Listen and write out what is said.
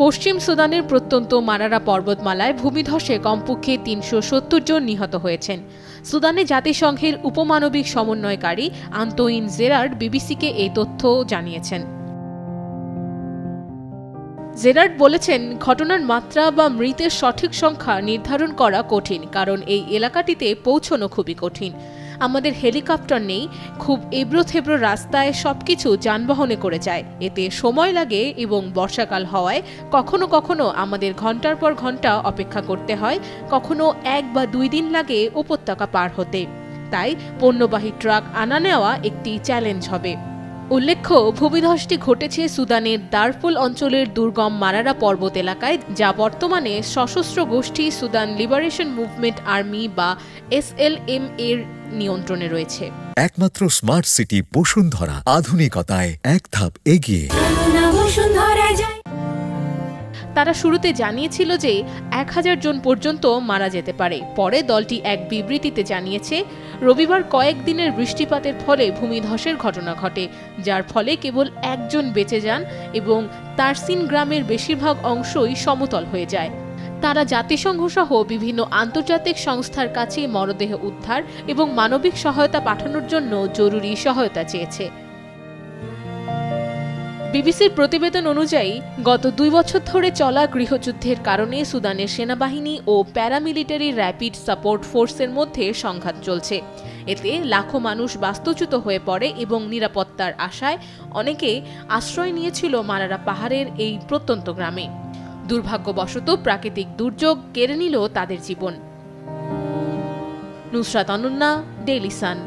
পশ্চিম সুদানের প্রত্যন্ত মারারা পর্বতমালায় ভূমিধসে কমপক্ষে ৩৭০ জন নিহত হয়েছেন। সুদানে জাতিসংঘের উপমানবিক সমন্বয়কারী আন্তোইন জেরার্ড বিবিসিকে এই তথ্য জানিয়েছেন। জেরার্ড বলেছেন, ঘটনার মাত্রা বা মৃতের সঠিক সংখ্যা নির্ধারণ করা কঠিন, কারণ এই এলাকাটিতে পৌঁছানো খুবই কঠিন। আমাদের হেলিকপ্টার নেই, খুব এবড়ো-থেবড়ো রাস্তায় সবকিছু যানবাহনে করে যায়, এতে সময় লাগে এবং বর্ষাকাল হওয়ায় কখনো কখনো আমাদের ঘন্টার পর ঘন্টা অপেক্ষা করতে হয়, কখনো 1 বা 2 দিন লাগে উপত্যকা পার হতে। তাই পণ্যবাহী ট্রাক আনা নেওয়া একটি চ্যালেঞ্জ হবে। উল্লেখ্য, ভূমিধসটি ঘটেছে সুদানের দারফুল অঞ্চলের দুর্গম মারারা পর্বত এলাকায়, যা বর্তমানে সশস্ত্র গোষ্ঠী সুদান লিবারেশন মুভমেন্ট আর্মি বা SLM এর নিয়ন্ত্রণে রয়েছে। একমাত্র স্মার্ট সিটি বসুন্ধরা, আধুনিকতায় এক ধাপ এগিয়ে। তারা শুরুতে জানিয়েছিল যে 1000 জন পর্যন্ত মারা যেতে পারে। পরে দলটি এক বিবৃতিতে জানিয়েছে, রবিবার কয়েকদিনের বৃষ্টিপাতের ফলে ভূমিধসের ঘটনা ঘটে, যার ফলে কেবল 1 জন বেঁচে যান এবং তারসিন গ্রামের বেশিরভাগ অংশই সমতল হয়ে যায়। তারা জাতিসংঘ সহ বিভিন্ন আন্তর্জাতিক সংস্থার কাছে মরদেহ উদ্ধার এবং মানবিক সহায়তা পাঠানোর জন্য জরুরি সহায়তা চেয়েছে। বিবিসির প্রতিবেদন অনুযায়ী, গত 2 বছর ধরে চলা গৃহযুদ্ধের কারণে সুদানের সেনাবাহিনী ও প্যারামিলিটারি র্যাপিড সাপোর্ট ফোর্সের মধ্যে সংঘাত চলছে। এতে লাখো মানুষ বাস্তুচ্যুত হয়ে পড়ে এবং নিরাপত্তার আশায় অনেকে আশ্রয় নিয়েছিল মারারা পাহাড়ের এই প্রত্যন্ত গ্রামে। দুর্ভাগ্যবশত প্রাকৃতিক দুর্যোগ কেড়ে নিল তাদের জীবন। Nusrat Ananya, Daily Sun.